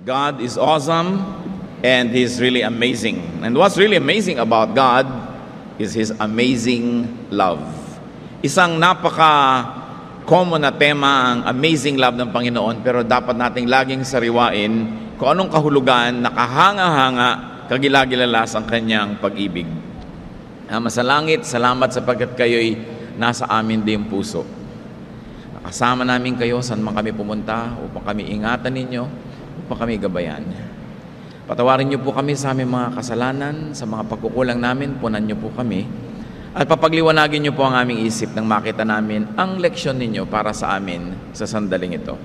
God is awesome and He's really amazing. And what's really amazing about God is His amazing love. Isang napaka-common na tema ang amazing love ng Panginoon, pero dapat nating laging sariwain kung anong kahulugan, nakahanga-hanga, kagilagilalas ang kanyang pag-ibig. Ama sa langit, salamat sapagkat kayo'y nasa amin din puso. Nakasama namin kayo saan man kami pumunta upang kami ingatan ninyo, upang kami gabayan. Patawarin niyo po kami sa aming mga kasalanan, sa mga pagkukulang namin, punan niyo po kami. At papagliwanagin niyo po ang aming isip nang makita namin ang leksyon ninyo para sa amin sa sandaling ito.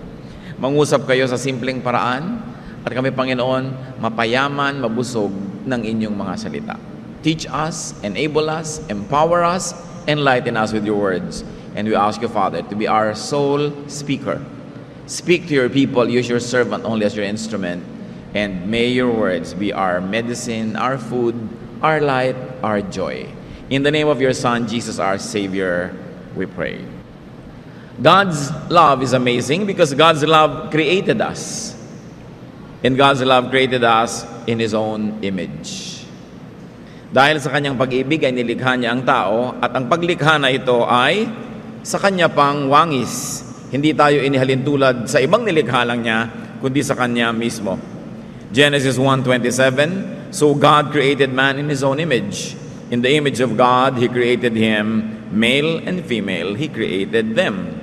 Mangusap kayo sa simpleng paraan at kami, Panginoon, mapayaman, mabusog ng inyong mga salita. Teach us, enable us, empower us, enlighten us with your words. And we ask you, Father, to be our sole speaker. Speak to your people, use your servant only as your instrument. And may your words be our medicine, our food, our light, our joy. In the name of your Son, Jesus, our Savior, we pray. God's love is amazing because God's love created us. And God's love created us in His own image. Dahil sa kanyang pag-ibig ay nilikha niya ang tao at ang paglikha na ito ay sa kanya pang wangis. Hindi tayo inihalin tulad sa ibang nilikha lang niya, kundi sa kanya mismo. Genesis 1:27, so God created man in His own image. In the image of God, He created him, male and female, He created them.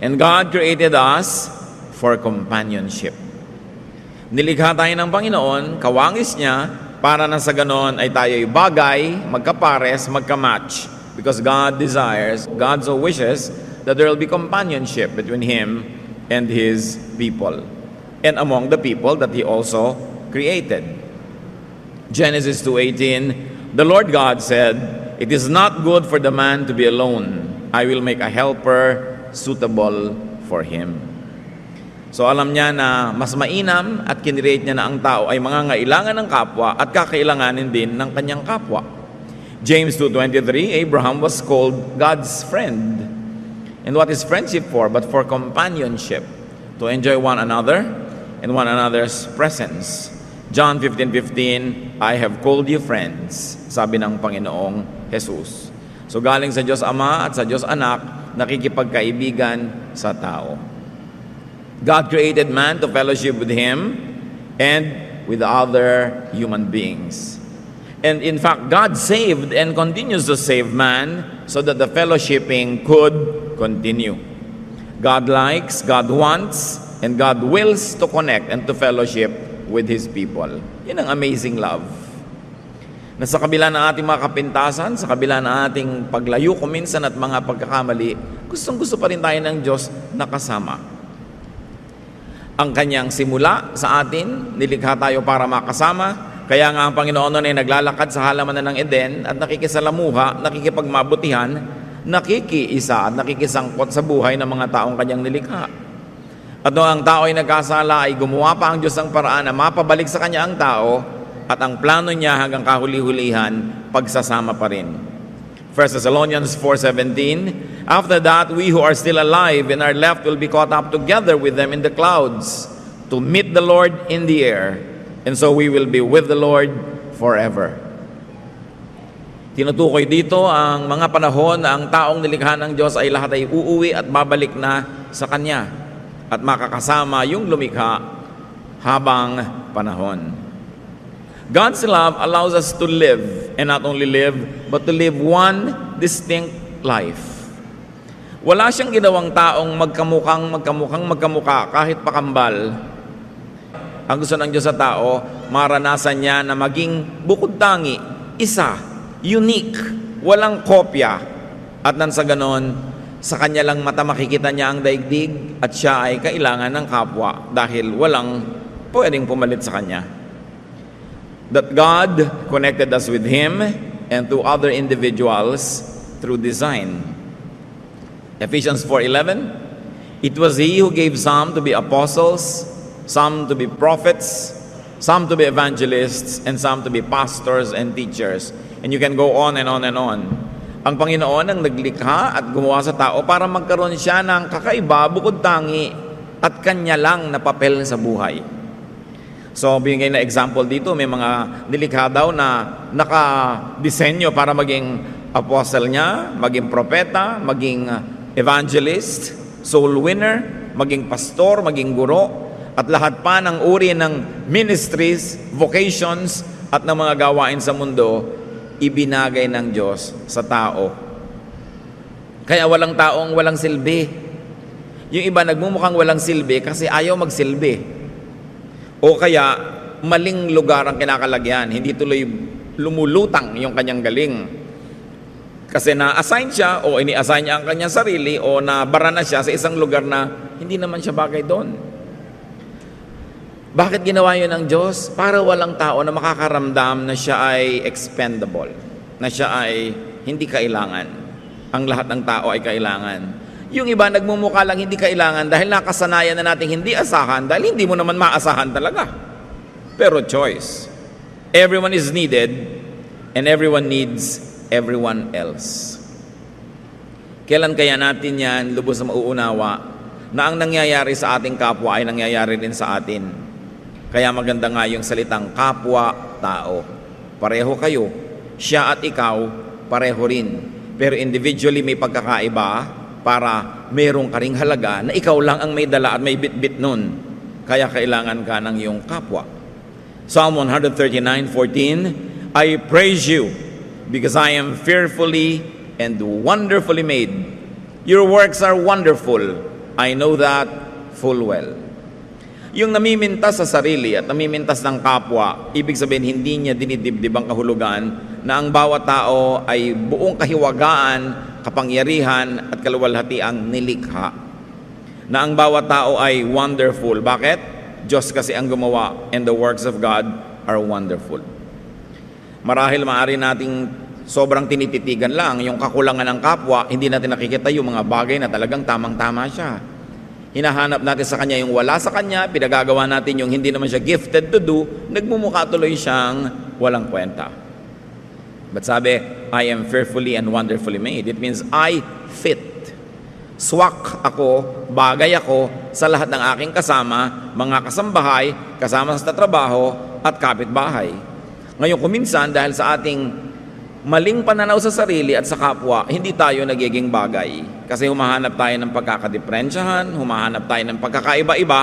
And God created us for companionship. Nilikha tayo ng Panginoon, kawangis niya, para na sa ganon ay tayo'y bagay, magkapares, magkamatch. Because God desires, God so wishes, that there will be companionship between Him and His people. And among the people that He also created. Genesis 2:18, the Lord God said, it is not good for the man to be alone. I will make a helper suitable for him. So alam niya na mas mainam at kinirate niya na ang tao ay mangangailangan ng kapwa at kakailanganin din ng kanyang kapwa. James 2:23, Abraham was called God's friend. And what is friendship for? But for companionship, to enjoy one another and one another's presence. John 15:15, I have called you friends, sabi ng Panginoong Jesus. So galing sa Diyos Ama at sa Diyos Anak, nakikipagkaibigan sa tao. God created man to fellowship with Him and with other human beings. And in fact, God saved and continues to save man so that the fellowshipping could continue. God likes, God wants, and God wills to connect and to fellowship with His people. Yan ang amazing love. Na sa kabila ng ating mga kapintasan, sa kabila ng ating paglayo kuminsan at mga pagkakamali, gustong-gusto pa rin tayo ng Diyos na kasama. Ang kanyang simula sa atin, nilikha tayo para makasama. Kaya nga ang Panginoon noon ay naglalakad sa halamanan ng Eden at nakikisalamuha, nakikipagmabutihan, nakikiisa at nakikisangkot sa buhay ng mga taong kanyang nilikha. At noong ang tao ay nagkasala, ay gumawa pa ang Diyos ng paraan na mapabalik sa kanya ang tao at ang plano niya hanggang kahuli-hulihan, pagsasama pa rin. 1 Thessalonians 4:17, after that, we who are still alive and are left will be caught up together with them in the clouds to meet the Lord in the air, and so we will be with the Lord forever. Tinutukoy dito ang mga panahon na ang taong nilikha ng Diyos ay lahat ay uuwi at babalik na sa Kanya at makakasama yung lumikha habang panahon. God's love allows us to live, and not only live, but to live one distinct life. Wala siyang ginawang taong magkamukha kahit pakambal. Ang gusto ng Diyos sa tao, maranasan niya na maging bukod tangi, isa, unique, walang kopya. At nang sa ganon, sa kanya lang mata makikita niya ang daigdig at siya ay kailangan ng kapwa dahil walang pwedeng pumalit sa kanya. That God connected us with Him and to other individuals through design. Ephesians 4:11, it was He who gave some to be apostles, some to be prophets, some to be evangelists, and some to be pastors and teachers. And you can go on and on and on. Ang Panginoon ang naglikha at gumawa sa tao para magkaroon siya ng kakaiba, bukod tangi, at kanya lang na papel sa buhay. So, binigay na example dito, may mga nilikha daw na nakadisenyo para maging apostle niya, maging propeta, maging evangelist, soul winner, maging pastor, maging guro, at lahat pa ng uri ng ministries, vocations, at ng mga gawain sa mundo, ibinagay ng Diyos sa tao. Kaya walang taong walang silbi. Yung iba nagmumukhang walang silbi kasi ayaw magsilbi. O kaya maling lugar ang kinakalagyan, hindi tuloy lumulutang yung kanyang galing. Kasi na-assign siya o ini-assign niya ang kanyang sarili o nabara na siya sa isang lugar na hindi naman siya bagay doon. Bakit ginawa yun ng Diyos? Para walang tao na makakaramdam na siya ay expendable, na siya ay hindi kailangan. Ang lahat ng tao ay kailangan. Yung iba nagmumukha lang hindi kailangan dahil nakasanayan na nating hindi asahan dahil hindi mo naman maasahan talaga. Pero choice. Everyone is needed and everyone needs everyone else. Kailan kaya natin yan lubos na mauunawa na ang nangyayari sa ating kapwa ay nangyayari din sa atin? Kaya maganda nga yung salitang kapwa-tao. Pareho kayo. Siya at ikaw, pareho rin. Pero individually may pagkakaiba para merong karing halaga na ikaw lang ang may dala at may bit-bit nun. Kaya kailangan ka ng iyong kapwa. Psalm 139:14, I praise you because I am fearfully and wonderfully made. Your works are wonderful. I know that full well. Yung namimintas sa sarili at namimintas ng kapwa, ibig sabihin hindi niya dinidibdib ang kahulugan na ang bawat tao ay buong kahiwagaan, kapangyarihan at kaluwalhatiang nilikha. Na ang bawat tao ay wonderful. Bakit? Diyos kasi ang gumawa and the works of God are wonderful. Marahil maaari nating sobrang tinititigan lang yung kakulangan ng kapwa, hindi natin nakikita yung mga bagay na talagang tamang-tama siya. Hinahanap natin sa kanya yung wala sa kanya, pinagagawa natin yung hindi naman siya gifted to do, nagmumukha tuloy siyang walang kwenta. But sabi, I am fearfully and wonderfully made. It means I fit. Swak ako, bagay ako sa lahat ng aking kasama, mga kasambahay, kasama sa trabaho at kapitbahay. Ngayon kuminsan dahil sa ating maling pananaw sa sarili at sa kapwa, hindi tayo nagiging bagay. Kasi humahanap tayo ng pagkakadiferensyahan, humahanap tayo ng pagkakaiba-iba,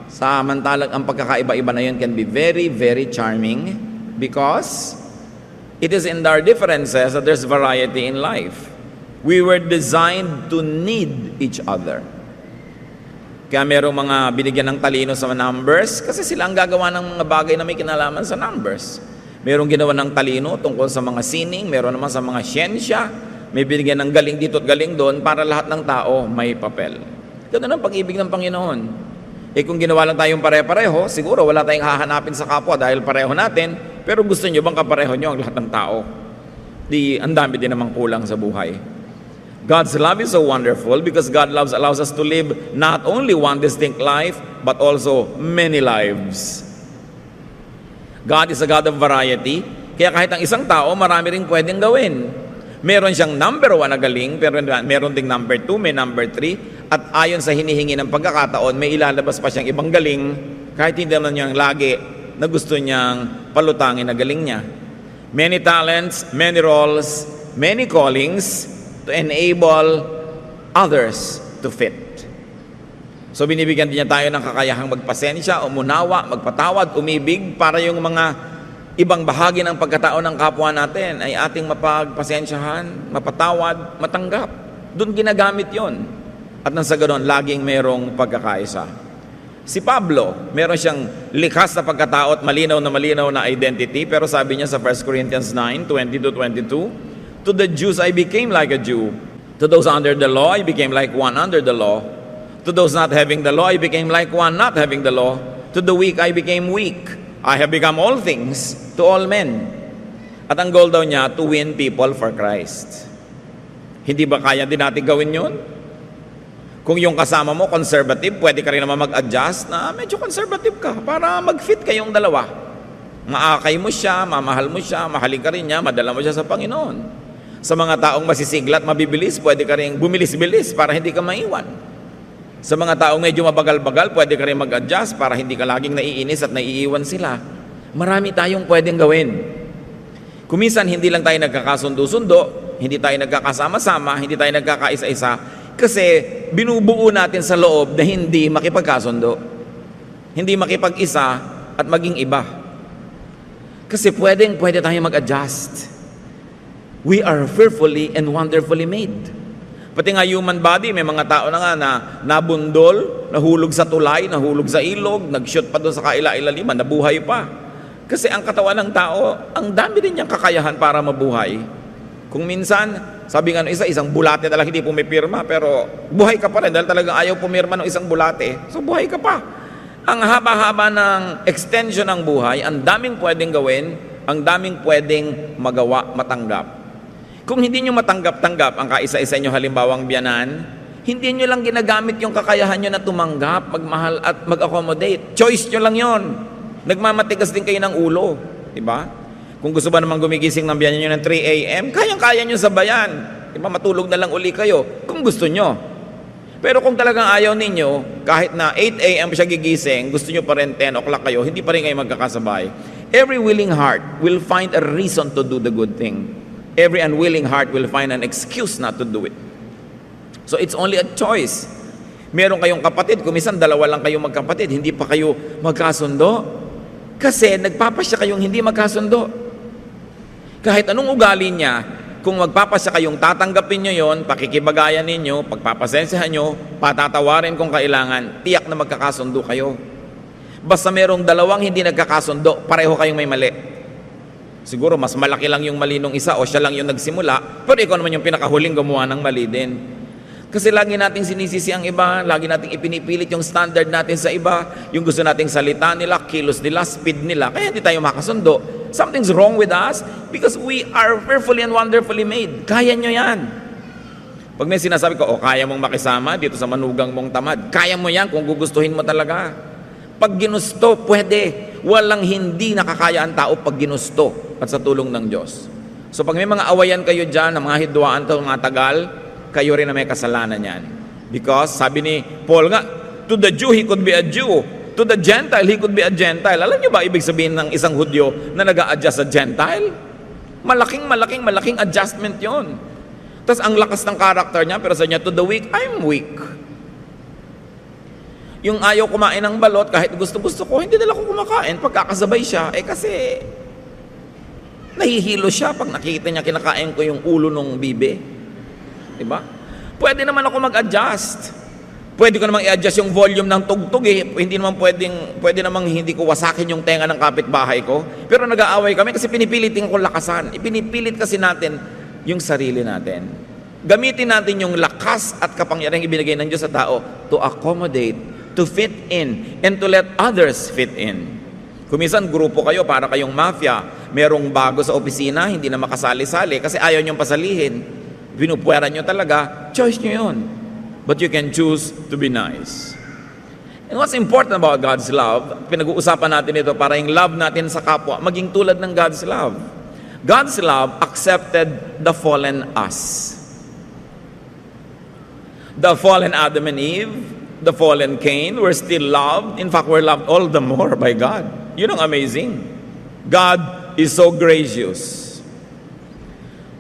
samantalang ang pagkakaiba-iba na yun can be very, very charming because it is in our differences that there's variety in life. We were designed to need each other. Kaya merong mga binigyan ng talino sa numbers kasi sila ang gagawa ng mga bagay na may kinalaman sa numbers. Merong ginawa ng talino tungkol sa mga sining, meron naman sa mga siyensya, may binigyan ng galing dito at galing doon para lahat ng tao may papel. Ganun ang pag-ibig ng Panginoon. Kung ginawa lang tayong pare-pareho, siguro wala tayong hahanapin sa kapwa dahil pareho natin, pero gusto nyo bang kapareho nyo ang lahat ng tao? Ang dami din namang kulang sa buhay. God's love is so wonderful because God allows us to live not only one distinct life, but also many lives. God is a God of variety, kaya kahit ang isang tao, marami ring pwedeng gawin. Meron siyang number 1 na galing, pero meron ding number 2, may number 3, at ayon sa hinihingi ng pagkakataon, may ilalabas pa siyang ibang galing, kahit hindi naman niyang lagi na gusto niyang palutangin na galing niya. Many talents, many roles, many callings to enable others to fit. So binibigyan din niya tayo ng kakayahang magpasensya, umunawa, magpatawad, umibig para yung mga ibang bahagi ng pagkatao ng kapwa natin ay ating mapagpasensyahan, mapatawad, matanggap. Doon ginagamit yon. At nang sa ganoon, laging merong pagkakaisa. Si Pablo, meron siyang likas na pagkatao at malinaw na identity, pero sabi niya sa 1 Corinthians 9:20-22, to the Jews I became like a Jew. To those under the law, I became like one under the law. To those not having the law, I became like one not having the law. To the weak, I became weak. I have become all things to all men. At ang goal daw niya, to win people for Christ. Hindi ba kaya din natin gawin yun? Kung yung kasama mo conservative, pwede ka rin naman mag-adjust na medyo conservative ka para mag-fit kayong dalawa. Maakay mo siya, mamahal mo siya, mahalin ka rin niya, madala mo siya sa Panginoon. Sa mga taong masisiglat, mabibilis, pwede ka rin bumilis-bilis para hindi ka maiwan. Sa mga taong medyo mabagal-bagal, pwede ka rin mag-adjust para hindi ka laging naiinis at naiiwan sila. Marami tayong pwedeng gawin. Kuminsan, hindi lang tayo nagkakasundo-sundo, hindi tayo nagkakasama-sama, hindi tayo nagkakaisa-isa, kasi binubuo natin sa loob na hindi makipagkasundo, hindi makipag-isa at maging iba. Kasi pwede tayo mag-adjust. We are fearfully and wonderfully made. Pati nga human body, may mga tao na nga na nabundol, nahulog sa tulay, nahulog sa ilog, nag-shoot pa doon sa kaila-ilaliman, nabuhay pa. Kasi ang katawan ng tao, ang dami din niyang kakayahan para mabuhay. Kung minsan, sabi nga isang bulate talaga hindi pumipirma, pero buhay ka pa rin dahil talagang ayaw pumirma ng isang bulate. So buhay ka pa. Ang haba-haba ng extension ng buhay, ang daming pwedeng gawin, ang daming pwedeng magawa, matanggap. Kung hindi nyo matanggap-tanggap ang kaisa-isa nyo halimbawang biyanan, hindi nyo lang ginagamit yung kakayahan nyo na tumanggap, magmahal at mag-accommodate. Choice nyo lang yon. Nagmamatigas din kayo ng ulo. Diba? Kung gusto ba naman gumigising ng biyanan nyo ng 3 a.m., kayang-kaya nyo sabayan. Diba? Matulog na lang uli kayo kung gusto nyo. Pero kung talagang ayaw ninyo, kahit na 8 a.m. siya gigising, gusto nyo pa rin 10 o'clock kayo, hindi pa rin kayo magkakasabay. Every willing heart will find a reason to do the good thing. Every unwilling heart will find an excuse not to do it. So it's only a choice. Meron kayong kapatid, kumisan dalawa lang kayong magkapatid, hindi pa kayo magkasundo. Kasi nagpapasya kayong hindi magkasundo. Kahit anong ugali niya, kung magpapasya kayong tatanggapin nyo yon, pakikibagayan ninyo, pagpapasensyahan nyo, patatawarin kung kailangan, tiyak na magkakasundo kayo. Basta merong dalawang hindi nagkakasundo, pareho kayong may mali. Siguro mas malaki lang yung mali nung isa o siya lang yung nagsimula, pero ikaw naman yung pinakahuling gumawa ng mali din. Kasi lagi nating sinisisi ang iba, lagi nating ipinipilit yung standard natin sa iba, yung gusto nating salita nila, kilos nila, speed nila, kaya hindi tayo makasundo. Something's wrong with us because we are fearfully and wonderfully made. Kaya nyo yan. Pag may sinasabi ko, kaya mong makisama dito sa manugang mong tamad, kaya mo yan kung gugustuhin mo talaga. Pag ginusto, pwede. Walang hindi nakakaya ang tao pag ginusto at sa tulong ng Diyos. So pag may mga awayan kayo dyan, ng mga hidwaan to mga tagal, kayo rin na may kasalanan yan. Because sabi ni Paul nga, to the Jew, he could be a Jew. To the Gentile, he could be a Gentile. Alam niyo ba ibig sabihin ng isang Hudyo na nag-a-adjust sa Gentile? Malaking adjustment yon. Tapos ang lakas ng karakter niya, pero sa niya, to the weak, I'm weak. Yung ayaw kumain ng balot, kahit gusto-gusto ko, hindi nila ko kumakain. Pagkakasabay siya, kasi nahihilo siya pag nakikita niya kinakain ko yung ulo ng bibe. Diba? Pwede naman ako mag-adjust. Pwede ko namang i-adjust yung volume ng tugtog Hindi naman pwede namang hindi ko wasakin yung tenga ng kapitbahay ko. Pero nag-aaway kami kasi pinipilitin ko lakasan. Ipinipilit kasi natin yung sarili natin. Gamitin natin yung lakas at kapangyarihang ibinigay ng Diyos sa tao to accommodate, to fit in, and to let others fit in. Kumisan, grupo kayo, para kayong mafia. Merong bago sa opisina, hindi na makasali-sali kasi ayaw niyong pasalihin. Pinupuweran niyo talaga, choice niyo yun. But you can choose to be nice. And what's important about God's love, pinag-uusapan natin ito para yung love natin sa kapwa, maging tulad ng God's love. God's love accepted the fallen us. The fallen Adam and Eve, the fallen Cain, were still loved. In fact, we're loved all the more by God. Yun ang amazing. God is so gracious.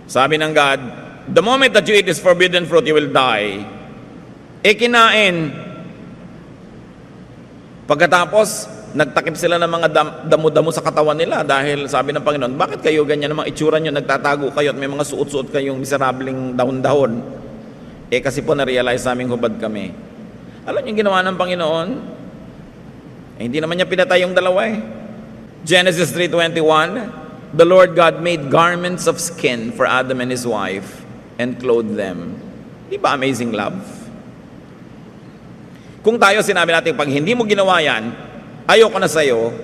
Sabi ng God, the moment that you eat this forbidden fruit, you will die. Kinain. Pagkatapos, nagtakip sila ng mga damo-damo sa katawan nila dahil sabi ng Panginoon, bakit kayo ganyan namang itsura nyo, nagtatago kayo at may mga suot-suot kayong miserabling dahon-dahon? Kasi po na-realize naming hubad kami. Alam niyo yung ginawa ng Panginoon? Hindi naman niya pinatay yung dalawa Genesis 3:21, the Lord God made garments of skin for Adam and his wife and clothed them. Di ba amazing love? Kung tayo sinabi natin, pag hindi mo ginawa yan, ayoko na sa'yo,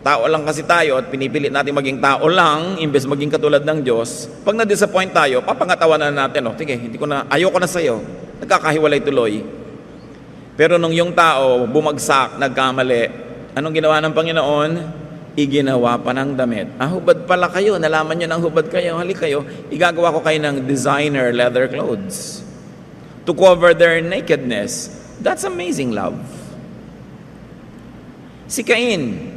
tao lang kasi tayo at pinipilit natin maging tao lang imbes maging katulad ng Diyos, pag na-disappoint tayo, papangatawanan natin, sige, ayoko na sa'yo, nagkakahiwalay tuloy. Pero nung yung tao bumagsak, nagkamali, anong ginawa ng Panginoon? Iginawa pa ng damit. Hubad pala kayo, nalaman nyo ng hubad kayo, halik kayo, igagawa ko kayo ng designer leather clothes to cover their nakedness. That's amazing love. Si Cain,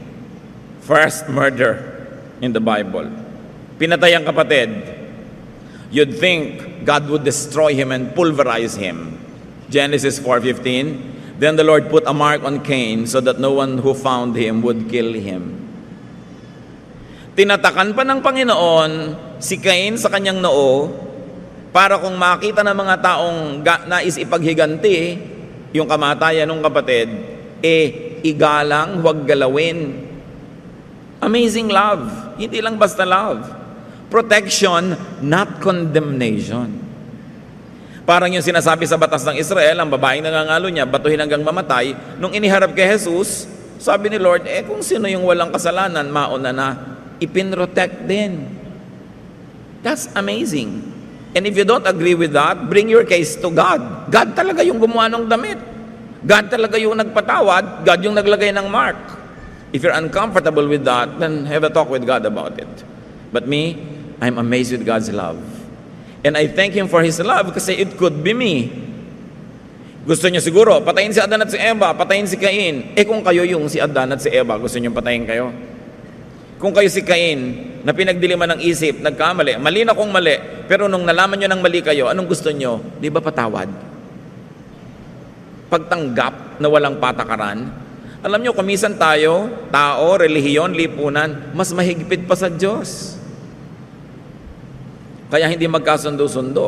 first murder in the Bible. Pinatay ang kapatid. You'd think God would destroy him and pulverize him. Genesis 4:15. Then the Lord put a mark on Cain so that no one who found him would kill him. Tinatakan pa ng Panginoon si Cain sa kanyang noo para kung makita ng mga taong nais ipaghiganti yung kamatayan ng kapatid, igalang, huwag galawin. Amazing love. Hindi lang basta love. Protection, not condemnation. Parang yung sinasabi sa batas ng Israel, ang babaeng nangangalo niya, batuhin hanggang mamatay. Nung iniharap kay Jesus, sabi ni Lord, kung sino yung walang kasalanan, mauna na, ipinrotect din. That's amazing. And if you don't agree with that, bring your case to God. God talaga yung gumawa ng damit. God talaga yung nagpatawad. God yung naglagay ng mark. If you're uncomfortable with that, then have a talk with God about it. But me, I'm amazed with God's love. And I thank Him for His love kasi it could be me. Gusto niyo siguro, patayin si Adan at si Eva, patayin si Cain. Kung kayo yung si Adan at si Eva, gusto niyo patayin kayo? Kung kayo si Cain, na pinagdiliman ng isip, nagkamali, mali na kung mali, pero nung nalaman niyo ng mali kayo, anong gusto niyo? Di ba patawad? Pagtanggap na walang patakaran. Alam niyo, kumisan tayo, tao, relihiyon, lipunan, mas mahigpit pa sa Diyos. Kaya hindi magkasundo-sundo.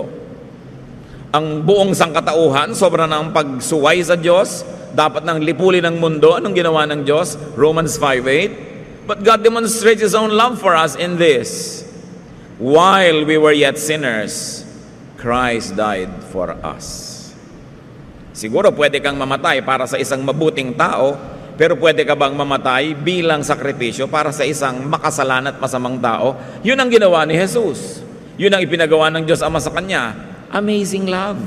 Ang buong sangkatauhan, sobra ng pagsuway sa Diyos, dapat nang lipulin ng mundo. Anong ginawa ng Diyos? Romans 5:8. But God demonstrates His own love for us in this. While we were yet sinners, Christ died for us. Siguro pwede kang mamatay para sa isang mabuting tao, pero pwede ka bang mamatay bilang sakripisyo para sa isang makasalan at masamang tao? Yun ang ginawa ni Jesus. Yun ang ipinagawa ng Diyos Ama sa Kanya. Amazing love.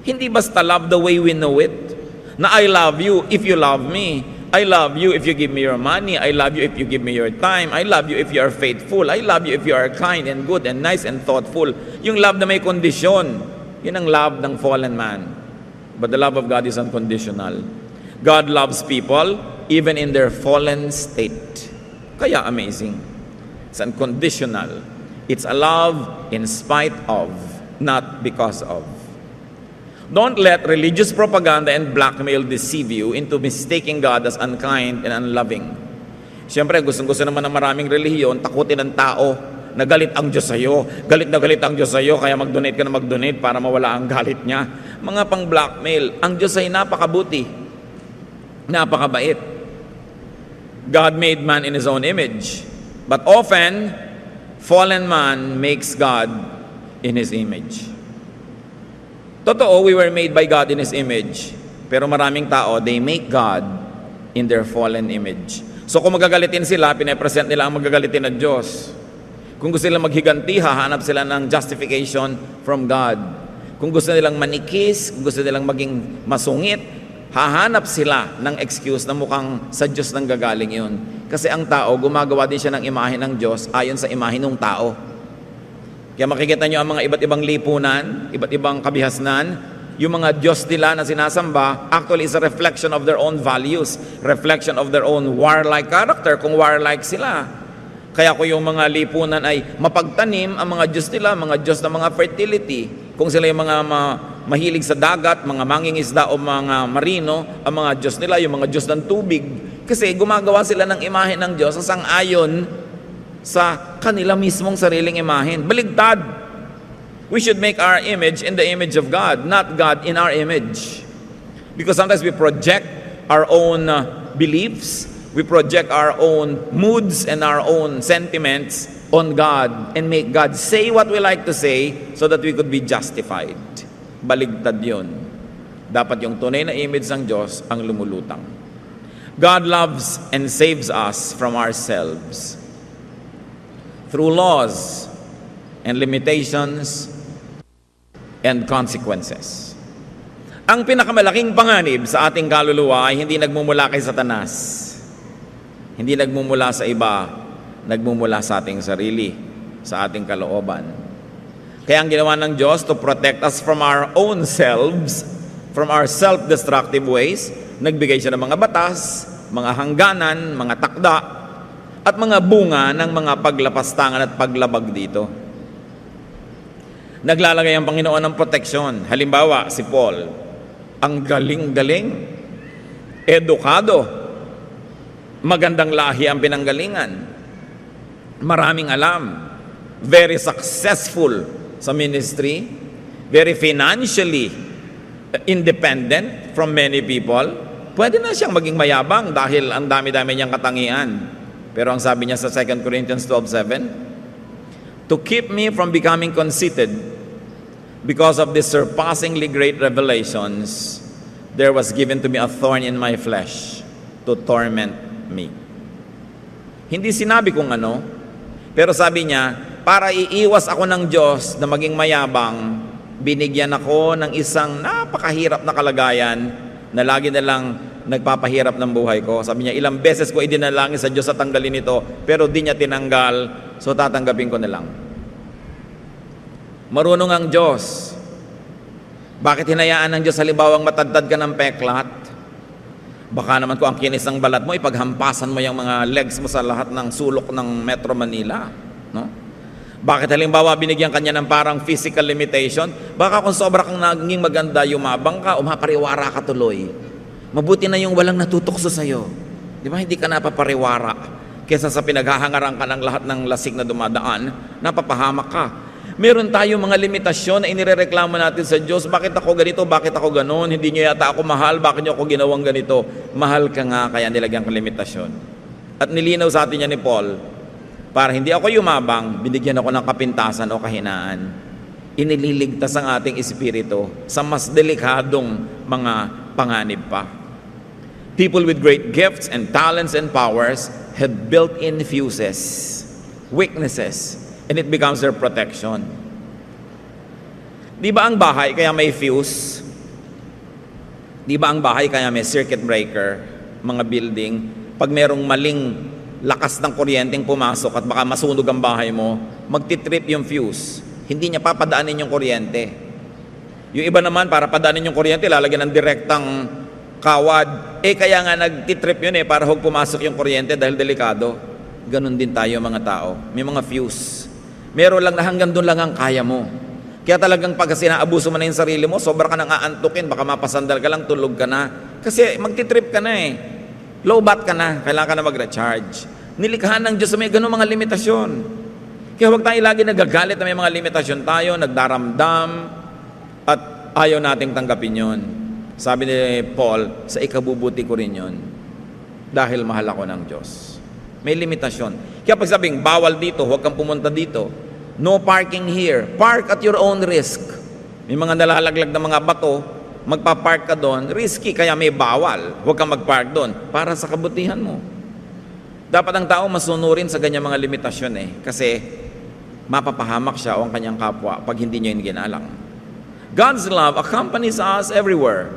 Hindi basta love the way we know it. Na I love you if you love me. I love you if you give me your money. I love you if you give me your time. I love you if you are faithful. I love you if you are kind and good and nice and thoughtful. Yung love na may kondisyon. Yun ang love ng fallen man. But the love of God is unconditional. God loves people even in their fallen state. Kaya amazing. It's unconditional. It's a love in spite of, not because of. Don't let religious propaganda and blackmail deceive you into mistaking God as unkind and unloving. Siyempre, gustong-gusto naman ng maraming relihiyon, takutin ng tao na galit ang Diyos sa'yo. Galit na galit ang Diyos sa'yo, kaya mag-donate ka na mag-donate para mawala ang galit niya. Mga pang-blackmail. Ang Diyos ay napakabuti. Napakabait. God made man in His own image. But often, fallen man makes God in His image. Totoo, we were made by God in His image. Pero maraming tao, they make God in their fallen image. So kung magagalitin sila, pinapresent nila ang magagalitin ng Diyos. Kung gusto nilang maghiganti, hahanap sila ng justification from God. Kung gusto nilang manikis, kung gusto nilang maging masungit, hahanap sila ng excuse na mukhang sa Diyos nang gagaling yun. Kasi ang tao, gumagawa din siya ng imahe ng Diyos ayon sa imahe ng tao. Kaya makikita nyo ang mga iba't ibang lipunan, iba't ibang kabihasnan, yung mga Diyos nila na sinasamba, actually is a reflection of their own values, reflection of their own warlike character, kung warlike sila. Kaya kung yung mga lipunan ay mapagtanim, ang mga Diyos nila, mga Diyos na mga fertility, kung sila yung mga mahilig sa dagat, mga mangingisda o mga marino, ang mga Diyos nila, yung mga Diyos ng tubig, kasi gumagawa sila ng imahe ng Diyos sa sang-ayon sa kanila mismong sariling imahen. Baligtad. We should make our image in the image of God, not God in our image. Because sometimes we project our own beliefs, we project our own moods and our own sentiments on God and make God say what we like to say so that we could be justified. Baligtad yun. Dapat yung tunay na image ng Diyos ang lumulutang. God loves and saves us from ourselves through laws and limitations and consequences. Ang pinakamalaking panganib sa ating kaluluwa ay hindi nagmumula kay Satanas. Hindi nagmumula sa iba, nagmumula sa ating sarili, sa ating kalooban. Kaya ang ginawa ng Diyos to protect us from our own selves from our self-destructive ways. Nagbigay siya ng mga batas, mga hangganan, mga takda, at mga bunga ng mga paglapastangan at paglabag dito. Naglalagay ang Panginoon ng proteksyon. Halimbawa, si Paul, ang galing-galing, edukado, magandang lahi ang pinanggalingan, maraming alam, very successful sa ministry, very financially independent from many people. Pwede na siyang maging mayabang dahil ang dami-dami niyang katangian. Pero ang sabi niya sa 2 Corinthians 12:7, to keep me from becoming conceited because of the surpassingly great revelations, there was given to me a thorn in my flesh to torment me. Hindi sinabi kung ano, pero sabi niya, para iiwas ako ng Diyos na maging mayabang, binigyan ako ng isang napakahirap na kalagayan na lagi na lang nagpapahirap ng buhay ko. Sabi niya, ilang beses ko idinalangin sa Diyos sa tanggalin ito, pero di niya tinanggal, so tatanggapin ko na lang. Marunong ang Diyos. Bakit hinayaan ng Diyos halimbawang matadtad ka ng peklat? Baka naman kung ang kinis ng balat mo, ipaghampasan mo yung mga legs mo sa lahat ng sulok ng Metro Manila. No? Bakit halimbawa binigyan kanya ng parang physical limitation? Baka kung sobra kang naging maganda, yumabang ka, umapariwara ka tuloy. Mabuti na yung walang natutukso sa'yo. Di ba? Hindi ka napapariwara. Kesa sa pinaghahangaran ka ng lahat ng lasik na dumadaan, napapahamak ka. Meron tayong mga limitasyon na inirereklamo natin sa Diyos. Bakit ako ganito? Bakit ako ganon? Hindi niyo yata ako mahal. Bakit niyo ako ginawang ganito? Mahal ka nga, kaya nilagyan ka limitasyon. At nilinaw sa atin niya ni Paul, para hindi ako yumabang, binigyan ako ng kapintasan o kahinaan. Inililigtas ang ating espiritu sa mas delikadong mga panganib pa. People with great gifts and talents and powers had built-in fuses, weaknesses, and it becomes their protection. Di ba ang bahay kaya may fuse? Di ba ang bahay kaya may circuit breaker? Mga building, pag merong maling lakas ng kuryenteng pumasok at baka masunog ang bahay mo, magtitrip yung fuse. Hindi niya papadaanin yung kuryente. Yung iba naman, para padaanin yung kuryente, lalagyan ng direktang kawad. Kaya nga nagtitrip yun para huwag pumasok yung kuryente dahil delikado. Ganon din tayo mga tao. May mga fuse. Meron lang na hanggang doon lang ang kaya mo. Kaya talagang pag sinaabuso mo na yung sarili mo, sobra ka nang aantukin, baka mapasandal ka lang, tulog ka na. Kasi magtitrip ka na Low bat ka na, kailangan ka na mag-recharge. Nilikhahan ng Diyos may ganun mga limitasyon. Kaya huwag tayo lagi nagagalit na may mga limitasyon tayo, nagdaramdam, at ayaw nating tanggapin yon. Sabi ni Paul, sa ikabubuti ko rin yon, dahil mahal ako ng Diyos. May limitasyon. Kaya pag sabing, bawal dito, huwag kang pumunta dito. No parking here. Park at your own risk. May mga nalalaglag na mga bato, magpa-park ka doon, risky, kaya may bawal. Huwag kang mag-park doon, para sa kabutihan mo. Dapat ang tao masunurin sa ganyang mga limitasyon kasi mapapahamak siya o ang kanyang kapwa pag hindi niya yung ginalang. God's love accompanies us everywhere,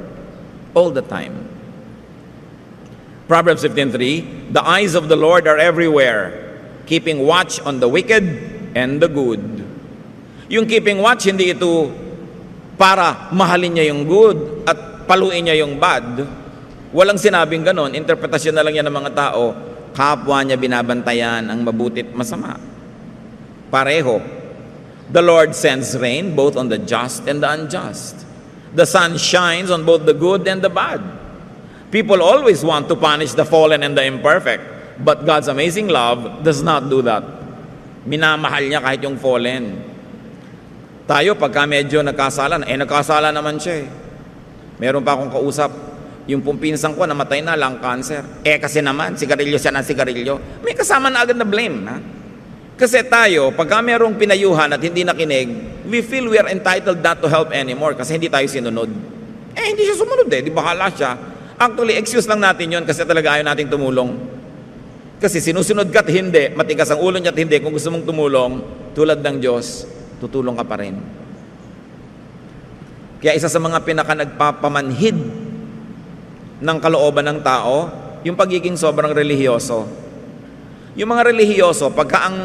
all the time. Proverbs 15:3, the eyes of the Lord are everywhere, keeping watch on the wicked and the good. Yung keeping watch, hindi ito para mahalin niya yung good at paluin niya yung bad. Walang sinabing ganon. Interpretasyon na lang yan ng mga tao. Kapwa niya binabantayan ang mabuti at masama. Pareho. The Lord sends rain both on the just and the unjust. The sun shines on both the good and the bad. People always want to punish the fallen and the imperfect, but God's amazing love does not do that. Minamahal niya kahit yung fallen. Tayo, pagka medyo nagkasala, nagkasala naman siya Meron pa akong kausap, yung pumpinsan ko, namatay na, lung cancer. Kasi naman, sigarilyo siya ng sigarilyo. May kasama na agad na blame, Kasi tayo, pagka merong pinayuhan at hindi nakinig, we feel we are entitled not to help anymore kasi hindi tayo sinunod. Hindi siya sumunod di bahala siya. Actually, excuse lang natin yon kasi talaga ayaw nating tumulong. Kasi sinusunod ka at hindi, matigas ang ulo niya at hindi, kung gusto mong tumulong, tulad ng Diyos, tutulong ka pa rin. Kaya isa sa mga nagpapamanhid ng kalooban ng tao, yung pagiging sobrang relihiyoso. Yung mga relihiyoso, pagka ang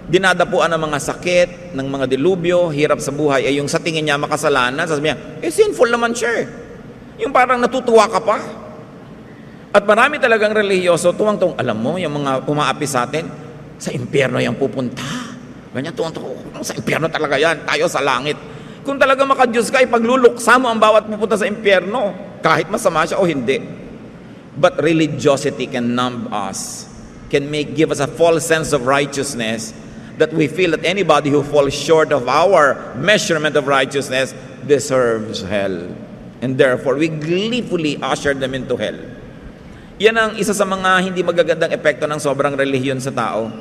dinadapuan ng mga sakit, ng mga dilubyo, hirap sa buhay, ay yung sa tingin niya makasalanan, sasabihin niya, sinful naman siya Yung parang natutuwa ka pa. At marami talagang relihiyoso, tuwang-tuwang, alam mo, yung mga umaapi sa atin, sa impyerno yan pupunta. Ganyan, tuwang-tuwang, sa impyerno talaga yan, tayo sa langit. Kung talaga makadiyos ka, ipagluluksa mo ang bawat pupunta sa impyerno, kahit masama siya o hindi. But religiosity can numb us, can give us a false sense of righteousness, that we feel that anybody who falls short of our measurement of righteousness deserves hell. And therefore, we gleefully usher them into hell. Yan ang isa sa mga hindi magagandang epekto ng sobrang relihiyon sa tao.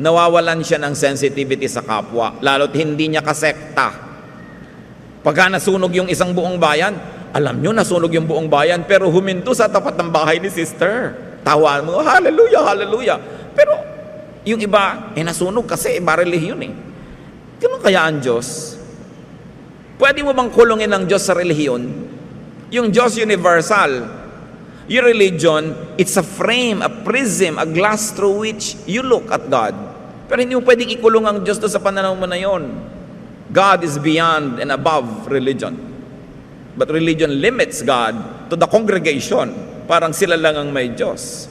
Nawawalan siya ng sensitivity sa kapwa, lalo't hindi niya kasekta. Pagka nasunog yung isang buong bayan, alam nyo, nasunog yung buong bayan, pero huminto sa tapat ng bahay ni sister. Tawa mo, hallelujah, hallelujah. Pero yung iba, nasunog kasi iba relihiyon eh. Ganun kaya ang Diyos? Pwede mo bang kulungin ng Diyos sa relihiyon? Yung Diyos universal, your religion, it's a frame, a prism, a glass through which you look at God. Pero hindi mo pwedeng ikulong ang Diyos doon sa pananaw mo na yon. God is beyond and above religion. But religion limits God to the congregation. Parang sila lang ang may Diyos.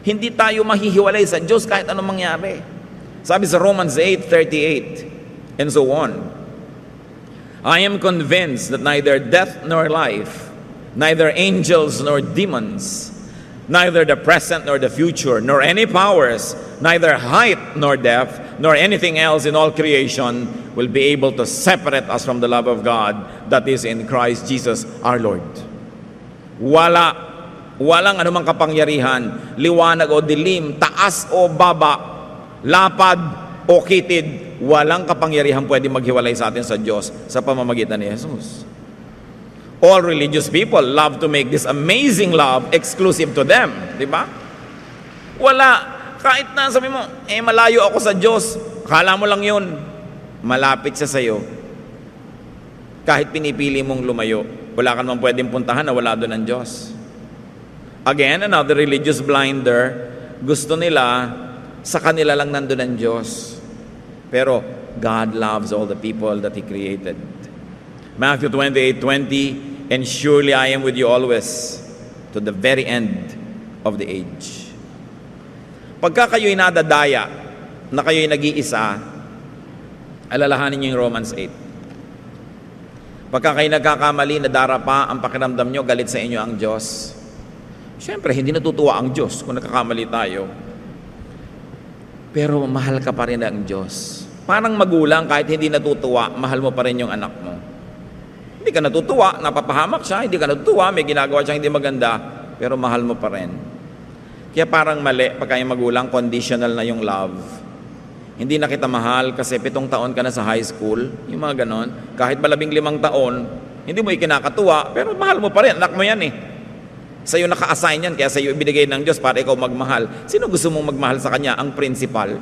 Hindi tayo mahihiwalay sa Diyos kahit anong mangyari. Sabi sa Romans 8:38 and so on, I am convinced that neither death nor life, neither angels nor demons, neither the present nor the future, nor any powers, neither height nor depth, nor anything else in all creation will be able to separate us from the love of God that is in Christ Jesus our Lord. Walang anumang kapangyarihan, liwanag o dilim, taas o baba, lapad o kitid, walang kapangyarihan pwede maghiwalay sa atin sa Diyos sa pamamagitan ni Jesus. All religious people love to make this amazing love exclusive to them. Di ba? Wala. Kahit na sabi mo, malayo ako sa Diyos. Akala mo lang yun. Malapit siya sa'yo. Kahit pinipili mong lumayo, wala ka naman pwedeng puntahan na wala doon ang Diyos. Again, another religious blinder, gusto nila, sa kanila lang nandun ang Diyos. Pero God loves all the people that He created. Matthew 28:20, and surely I am with you always to the very end of the age. Pagka kayo'y nadadaya, na kayo'y nag-iisa, alalahanin niyo yung Romans 8. Pagka kayo nagkakamali, nadarapa ang pakiramdam nyo, galit sa inyo ang Diyos. Siyempre, hindi natutuwa ang Diyos kung nagkakamali tayo. Pero mahal ka pa rin ang Diyos. Parang magulang, kahit hindi natutuwa, mahal mo pa rin yung anak mo. Hindi ka natutuwa, napapahamak siya, hindi ka natutuwa, may ginagawa siyang hindi maganda, pero mahal mo pa rin. Kaya parang mali, pagka yung magulang, conditional na yung love. Hindi na kita mahal kasi 7 taon ka na sa high school, yung mga ganon. Kahit 15 taon, hindi mo ikinakatuwa, pero mahal mo pa rin, anak mo yan eh. Sa'yo naka-assign yan, kaya sa'yo ibinigay ng Diyos para ikaw magmahal. Sino gusto mong magmahal sa Kanya? Ang principal.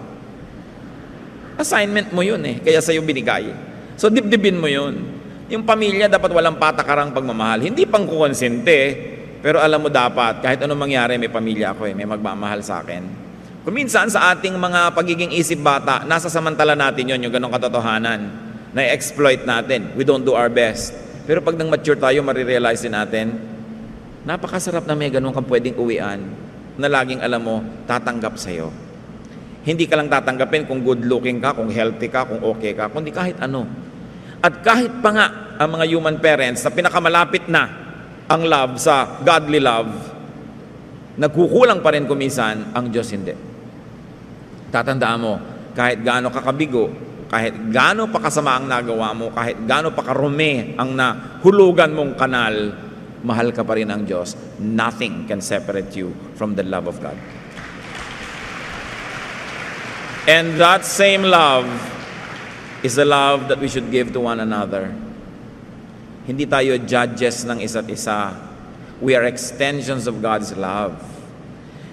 Assignment mo yun eh, kaya sa'yo binigay. So dibdibin mo yun. Yung pamilya dapat walang patakarang pagmamahal. Hindi pang kukonsente, pero alam mo dapat, kahit anong mangyari, may pamilya ako eh, may magmamahal sa akin. Kung minsan sa ating mga pagiging isip bata, nasa samantala natin yon, yung ganong katotohanan, na-exploit natin. We don't do our best. Pero pag nang mature tayo, marirealize din natin, napakasarap na may ganun kang pwedeng uwian, na laging alam mo, tatanggap sa'yo. Hindi ka lang tatanggapin kung good looking ka, kung healthy ka, kung okay ka, kundi kahit ano. At kahit pa nga ang mga human parents na pinakamalapit na ang love sa godly love, nagkukulang pa rin kuminsan, ang Diyos hindi. Tatandaan mo, kahit gaano ka kabigo, kahit gaano pa kasama ang nagawa mo, kahit gaano pa karumi ang nahulugan mong kanal, mahal ka pa rin ang Diyos. Nothing can separate you from the love of God. And that same love is the love that we should give to one another. Hindi tayo judges ng isa't isa. We are extensions of God's love.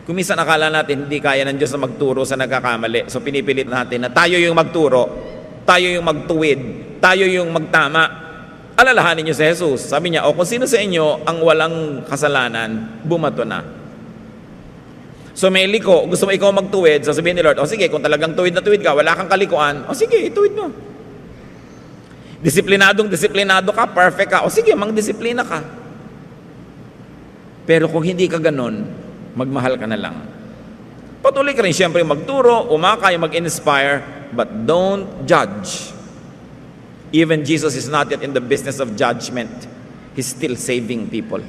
Kung minsan akala natin hindi kaya ng Diyos na magturo sa nagkakamali, so pinipilit natin na tayo yung magturo, tayo yung magtuwid, tayo yung magtama. Alalahanin niyo si Jesus. Sabi niya, kung sino sa inyo ang walang kasalanan, bumato na. So may liko, gusto mo ikaw magtuwid, sasabihin ni Lord, sige, kung talagang tuwid na tuwid ka, wala kang kalikuan, sige, ituwid mo. Disiplinado ka, perfect ka, sige, mang-disiplina ka. Pero kung hindi ka ganon, magmahal ka na lang. Patuloy ka rin siyempre magturo, umakay, mag-inspire, but don't judge. Even Jesus is not yet in the business of judgment. He's still saving people.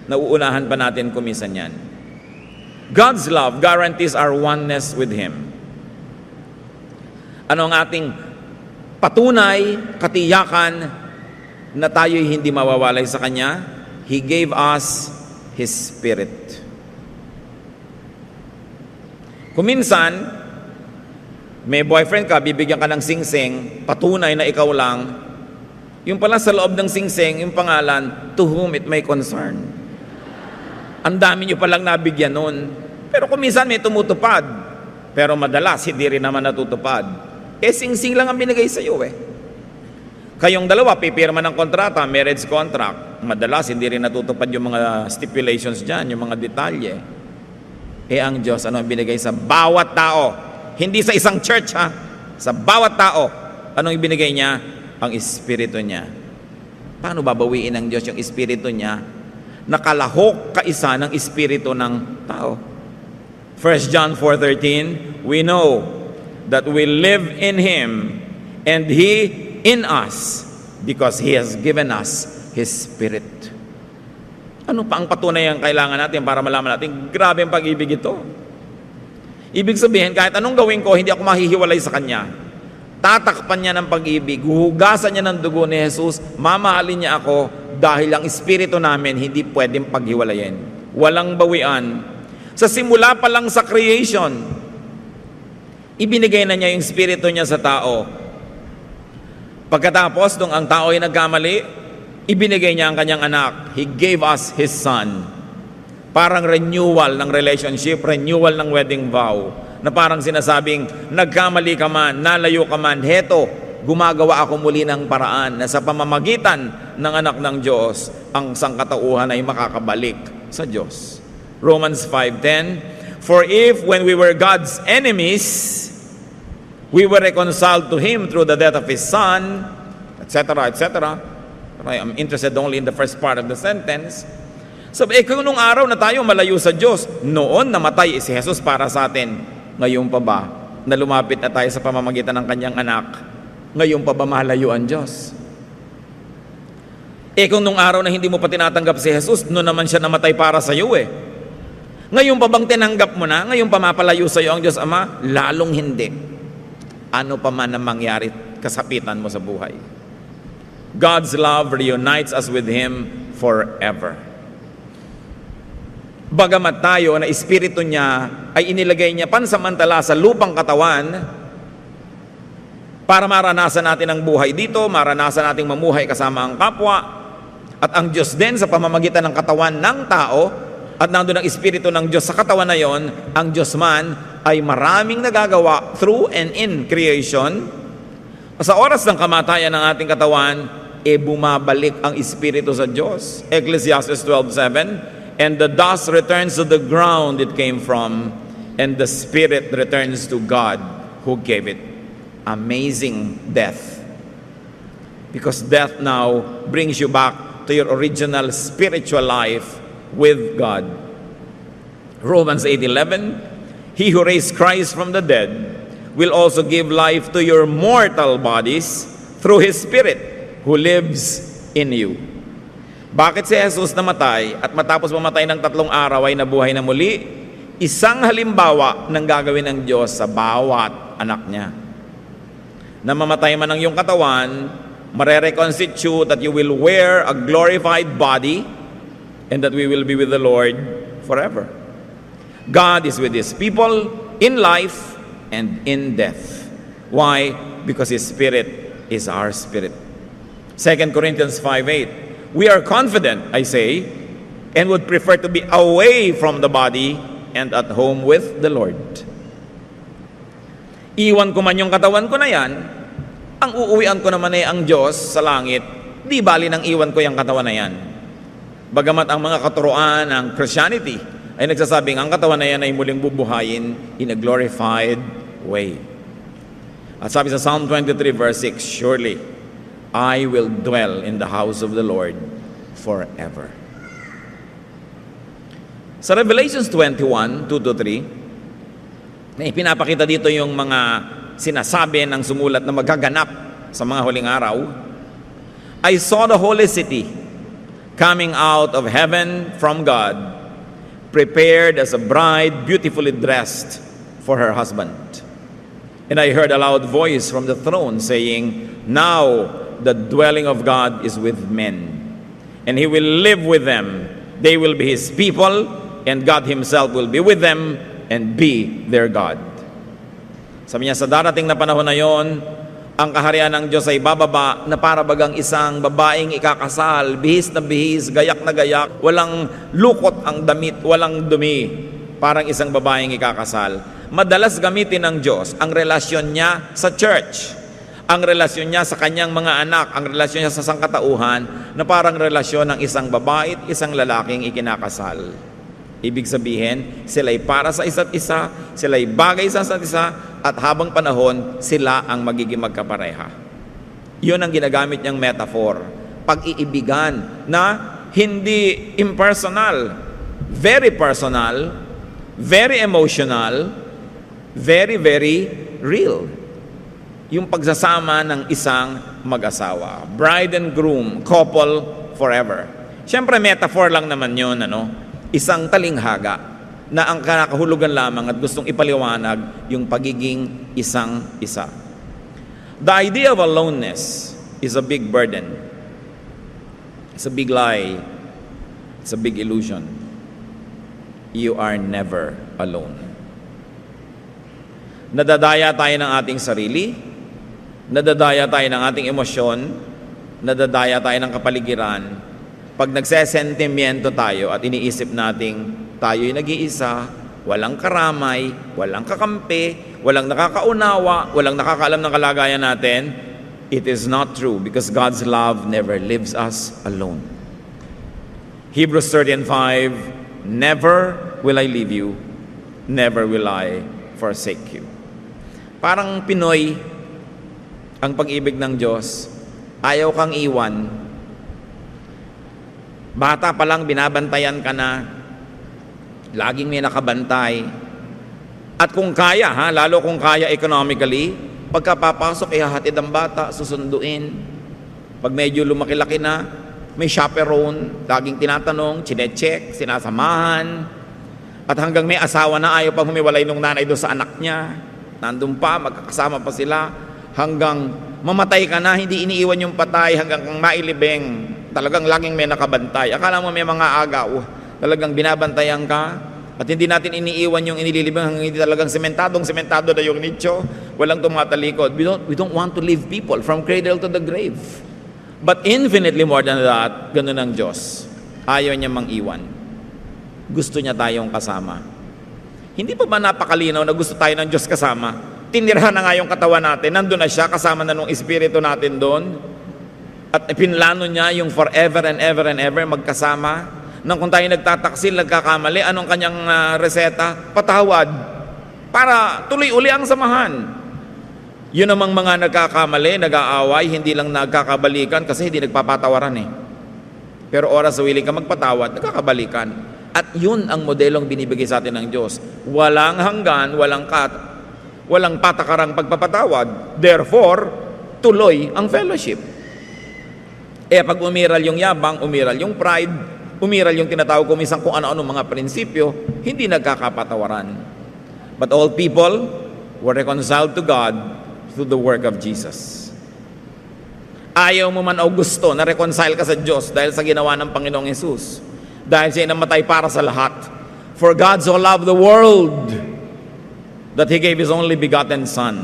Nauunahan pa natin kumisan yan. God's love guarantees our oneness with Him. Ano ang ating patunay, katiyakan na tayo'y hindi mawawalay sa Kanya? He gave us His Spirit. Kung minsan, may boyfriend ka, bibigyan ka ng singsing, patunay na ikaw lang, yung pala sa loob ng singsing, yung pangalan, to whom it may concern. Ang dami nyo palang nabigyan nun. Pero kung minsan may tumutupad, pero madalas hindi rin naman natutupad. Singsing lang ang binigay sa iyo Kayong dalawa, pipirma ng kontrata, marriage contract. Madalas hindi rin natutupad yung mga stipulations dyan, yung mga detalye. Ang Diyos, ano ang binigay sa bawat tao? Hindi sa isang church, ha? Sa bawat tao. Anong ibinigay niya? Ang Espiritu niya. Paano babawiin ng Diyos yung Espiritu niya? Nakalahok kaisa ng Espiritu ng tao. 1 John 4:13, we know that we live in Him and He in us because He has given us His Spirit. Ano pa ang patunay ang kailangan natin para malaman natin, grabe ang pag-ibig ito. Ibig sabihin, kahit anong gawin ko, hindi ako mahihiwalay sa Kanya. Tatakpan niya ng pag-ibig, huhugasan niya ng dugo ni Jesus, mamahalin niya ako dahil ang Espiritu namin hindi pwedeng paghiwalayin. Walang bawian. Sa simula pa lang sa creation, ibinigay na niya yung Espiritu niya sa tao. Pagkatapos, nung ang tao ay nagkamali, ibinigay niya ang kanyang anak. He gave us His Son. Parang renewal ng relationship, renewal ng wedding vow. Na parang sinasabing, nagkamali ka man, nalayo ka man, heto, gumagawa ako muli ng paraan na sa pamamagitan ng anak ng Diyos, ang sangkatauhan ay makakabalik sa Diyos. Romans 5:10, for if when we were God's enemies, we were reconciled to Him through the death of His Son, etc., etc., I'm interested only in the first part of the sentence. Sabi, kung nung araw na tayo malayo sa Diyos, noon namatay si Jesus para sa atin. Ngayon pa ba, na lumapit na tayo sa pamamagitan ng Kanyang anak, ngayon pa ba malayo ang Diyos? Kung nung araw na hindi mo pa tinatanggap si Jesus, noon naman siya namatay para sa iyo Ngayon pa bang tinanggap mo na? Ngayon pa mapalayo sa iyo ang Diyos Ama? Lalong hindi. Ano pa man ang mangyari, kasapitan mo sa buhay. God's love reunites us with Him forever. Bagamat tayo na Espiritu niya ay inilagay niya pansamantala sa lupang katawan para maranasan natin ang buhay dito, maranasan nating mamuhay kasama ang kapwa, at ang Diyos din sa pamamagitan ng katawan ng tao, at nandun ang Espiritu ng Diyos sa katawan na yon, ang Diyos man ay maraming nagagawa through and in creation. Sa oras ng kamatayan ng ating katawan, bumabalik ang Espiritu sa Diyos. Ecclesiastes 12:7, and the dust returns to the ground it came from, and the Spirit returns to God who gave it. Amazing death. Because death now brings you back to your original spiritual life with God. Romans 8:11, He who raised Christ from the dead will also give life to your mortal bodies through His Spirit who lives in you. Bakit si Jesus namatay at matapos mamatay ng 3 araw ay nabuhay na muli? Isang halimbawa ng gagawin ng Diyos sa bawat anak niya. Na mamatay man ang iyong katawan, mare-reconstitute that you will wear a glorified body and that we will be with the Lord forever. God is with His people in life and in death. Why? Because His Spirit is our spirit. 2 Corinthians 5:8, we are confident, I say, and would prefer to be away from the body and at home with the Lord. Iwan ko man yung katawan ko na yan, ang uuwian ko naman ay ang Diyos sa langit, di bali nang iwan ko yung katawan na yan. Bagamat ang mga katuruan ng Christianity ay nagsasabing ang katawan na yan ay muling bubuhayin in a glorified way. At sabi sa Psalm 23 verse 6, surely I will dwell in the house of the Lord forever. Sa Revelations 21, 2-3, na ipinapakita dito yung mga sinasabi ng sumulat na magaganap sa mga huling araw. I saw the holy city coming out of heaven from God, prepared as a bride beautifully dressed for her husband. And I heard a loud voice from the throne saying, now the dwelling of God is with men, and he will live with them. They will be his people, and God himself will be with them and be their God. Sabi niya, sa darating na panahon na yon, ang kaharian ng Diyos ay bababa na para bagang isang babaeng ikakasal, bihis na bihis, gayak na gayak, walang lukot ang damit, walang dumi, parang isang babaeng ikakasal. Madalas gamitin ng Diyos ang relasyon niya sa church, ang relasyon niya sa kanyang mga anak, ang relasyon niya sa sangkatauhan, na parang relasyon ng isang babae at isang lalaking ikinakasal. Ibig sabihin, sila'y para sa isa't isa, sila'y bagay sa isa't isa, at habang panahon, sila ang magiging magkapareha. Yun ang ginagamit niyang metaphor. Pag-iibigan na hindi impersonal, very personal, very emotional, very, very real. Yung pagsasama ng isang mag-asawa. Bride and groom, couple forever. Siyempre, metaphor lang naman yun, isang talinghaga na ang kinakahulugan lamang at gustong ipaliwanag yung pagiging isang-isa. The idea of aloneness is a big burden. It's a big lie. It's a big illusion. You are never alone. Nadadaya tayo ng ating sarili, nadadaya tayo ng ating emosyon, nadadaya tayo ng kapaligiran. Pag nagsesentimiento tayo at iniisip nating tayo'y nag-iisa, walang karamay, walang kakampi, walang nakakaunawa, walang nakakaalam ng kalagayan natin, it is not true because God's love never leaves us alone. Hebrews 13:5, never will I leave you, never will I forsake you. Parang Pinoy ang pag-ibig ng Diyos, ayaw kang iwan. Bata pa lang binabantayan ka na, laging may nakabantay. At kung kaya, lalo kung kaya economically, pagkapapasok, ihahatid ang bata, susunduin. Pag medyo lumaki-laki na, may chaperone, laging tinatanong, chinecheck, sinasamahan. At hanggang may asawa na, ayaw pang humiwalay nung nanay doon sa anak niya. Nandun pa, magkakasama pa sila. Hanggang mamatay ka na, hindi iniiwan yung patay, hanggang mailibing. Talagang laging may nakabantay. Akala mo may mga agaw. Talagang binabantayan ka. At hindi natin iniiwan yung inililibing hanggang hindi talagang sementado na yung nicho. Walang tumatalikod. We don't want to leave people from cradle to the grave. But infinitely more than that, ganun ang Diyos. Ayaw niya mang-iwan. Gusto niya tayong kasama. Hindi pa ba napakalinaw na gusto tayo ng Diyos kasama? Tinirhan na nga yung katawan natin. Nandun na siya, kasama na nung espiritu natin doon. At pinlano niya yung forever and ever magkasama. Nang kung tayo nagtataksil, nagkakamali, anong kanyang reseta? Patawad. Para tuloy uli ang samahan. Yun namang mga nagkakamali, nag-aaway, hindi lang nagkakabalikan kasi hindi nagpapatawaran Pero oras sa willing ka magpatawad, nagkakabalikan. At yun ang modelong binibigay sa atin ng Diyos. Walang hanggan, walang patakarang pagpapatawad. Therefore, tuloy ang fellowship. Pag umiral yung yabang, umiral yung pride, umiral yung tinatawag ko minsan kung ano-ano mga prinsipyo, hindi nagkakapatawaran. But all people were reconciled to God through the work of Jesus. Ayaw mo man o gusto na reconcile ka sa Diyos dahil sa ginawa ng Panginoong Hesus. Dahil siya namatay para sa lahat. For God so loved the world that He gave His only begotten Son,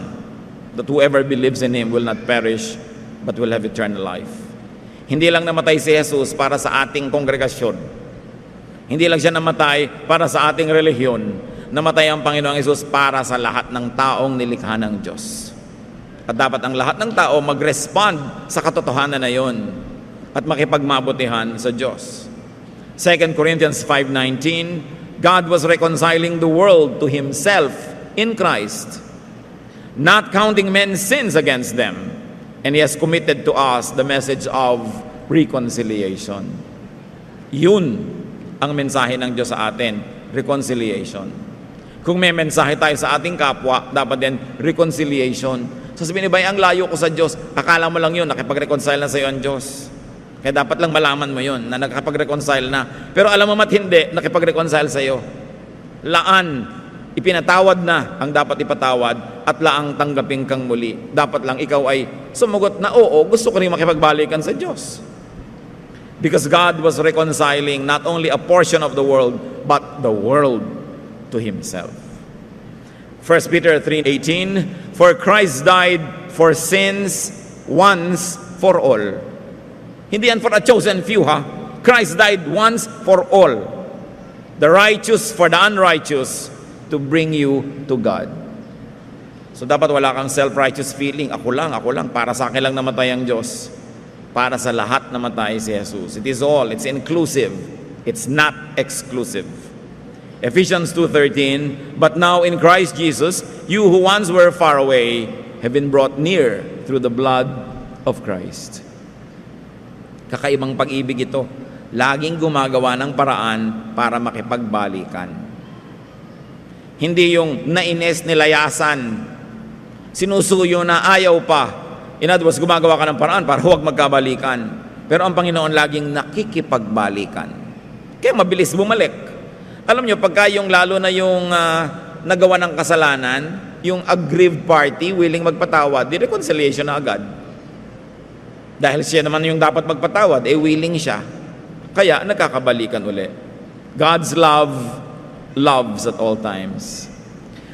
that whoever believes in Him will not perish, but will have eternal life. Hindi lang namatay si Jesus para sa ating kongregasyon. Hindi lang siya namatay para sa ating relihiyon. Namatay ang Panginoong Hesus para sa lahat ng taong nilikha ng Diyos. At dapat ang lahat ng tao mag-respond sa katotohanan na yon at makipagmabutihan sa Diyos. 2 Corinthians 5:19, God was reconciling the world to Himself in Christ, not counting men's sins against them. And He has committed to us the message of reconciliation. Yun ang mensahe ng Diyos sa atin, reconciliation. Kung may mensahe tayo sa ating kapwa, dapat din reconciliation. Sasabihin ni Bay, ang layo ko sa Diyos. Akala mo lang yun, nakipag-reconcile na sa iyo ang Diyos. Kaya dapat lang malaman mo yun, na nakipag-reconcile na. Pero alam mo mat hindi, nakipag-reconcile sa iyo. Laan, ipinatawad na ang dapat ipatawad at laang tanggapin kang muli. Dapat lang ikaw ay sumagot na, oo, gusto ko rin makipagbalikan sa Diyos. Because God was reconciling not only a portion of the world, but the world to Himself. 1 Peter 3:18, for Christ died for sins once for all. Hindi yan for a chosen few, ha? Christ died once for all. The righteous for the unrighteous, to bring you to God. So dapat wala kang self-righteous feeling. Ako lang, para sa akin lang namatay ang Diyos. Para sa lahat namatay si Jesus. It is all, it's inclusive. It's not exclusive. Ephesians 2:13, but now in Christ Jesus, you who once were far away have been brought near through the blood of Christ. Kakaibang pag-ibig ito. Laging gumagawa ng paraan para makipagbalikan. Hindi yung naines nilayasan, sinusuyo na ayaw pa. In other words, gumagawa ka ng paraan para huwag magkabalikan. Pero ang Panginoon laging nakikipagbalikan. Kaya mabilis bumalik. Alam nyo, pagka yung lalo na yung nagawa ng kasalanan, yung aggrieved party, willing magpatawad, di reconciliation na agad. Dahil siya naman yung dapat magpatawad, willing siya. Kaya nagkakabalikan uli. God's love loves at all times.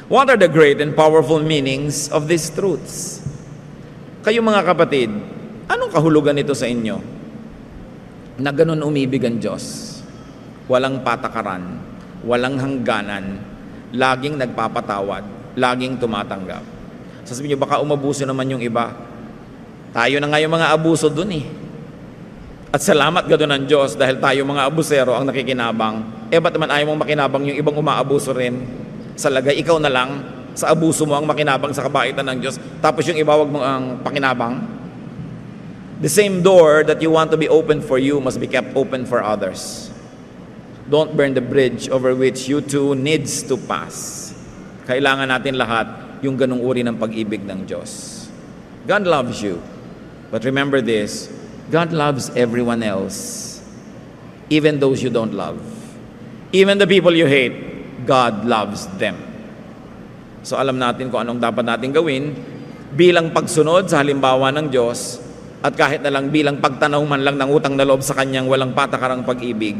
What are the great and powerful meanings of these truths? Kayo mga kapatid, anong kahulugan nito sa inyo? Na ganun umibig ang Diyos. Walang patakaran, walang hangganan, laging nagpapatawad, laging tumatanggap. Sasabihin niyo, baka umabuso naman yung iba. Tayo na nga yung mga abuso dun eh. At salamat gano'n ng Diyos dahil tayo mga abusero ang nakikinabang. Ba't naman ayaw mong makinabang yung ibang umaabuso rin? Sa lagay, ikaw na lang, sa abuso mo ang makinabang sa kabaitan ng Diyos, tapos yung iba wag mo ang pakinabang. The same door that you want to be open for you must be kept open for others. Don't burn the bridge over which you too needs to pass. Kailangan natin lahat yung ganung uri ng pag-ibig ng Diyos. God loves you. But remember this, God loves everyone else. Even those you don't love. Even the people you hate, God loves them. So alam natin kung anong dapat natin gawin bilang pagsunod sa halimbawa ng Diyos at kahit na lang bilang pagtanaw man lang ng utang na loob sa Kanyang walang patakarang pag-ibig.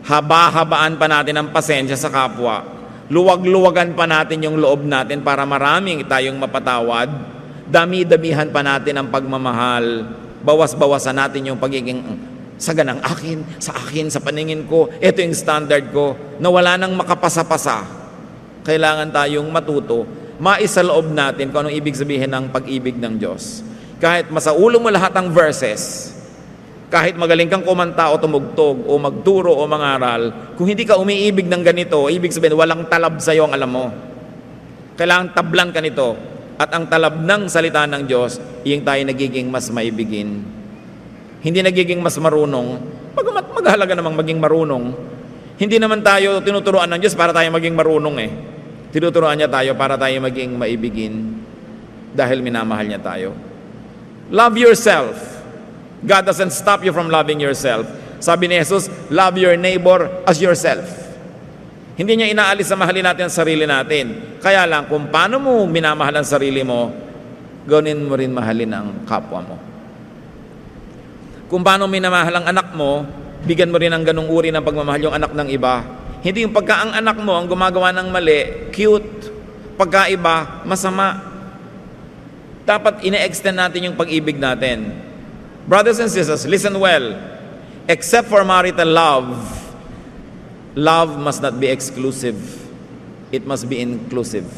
Haba-habaan pa natin ang pasensya sa kapwa. Luwag-luwagan pa natin yung loob natin para maraming tayong mapatawad. Dami-damihan pa natin ang pagmamahal. Bawas-bawasan natin yung pagiging saganang akin, sa paningin ko. Ito yung standard ko na wala nang makapasa-pasa. Kailangan tayong matuto, maisaloob natin kung anong ibig sabihin ng pag-ibig ng Diyos. Kahit masaulo mo lahat ng verses, kahit magaling kang kumanta o tumugtog o magturo o mangaral, kung hindi ka umiibig ng ganito, ibig sabihin walang talab sa iyo ang alam mo. Kailangan tablan ka nito. At ang talab ng salita ng Diyos, yung tayo nagiging mas maibigin. Hindi nagiging mas marunong. Maghalaga namang maging marunong. Hindi naman tayo tinuturuan ng Diyos para tayo maging marunong eh. Tinuturuan niya tayo para tayo maging maibigin dahil minamahal niya tayo. Love yourself. God doesn't stop you from loving yourself. Sabi ni Jesus, love your neighbor as yourself. Hindi niya inaalis sa mahalin natin ang sarili natin. Kaya lang, kung paano mo minamahal ang sarili mo, gawin mo rin mahalin ang kapwa mo. Kung paano minamahal ang anak mo, bigyan mo rin ng ganung uri ng pagmamahal yung anak ng iba. Hindi yung pagka ang anak mo ang gumagawa ng mali, cute. Pagka iba, masama. Dapat ine-extend natin yung pag-ibig natin. Brothers and sisters, listen well. Except for marital love, love must not be exclusive. It must be inclusive.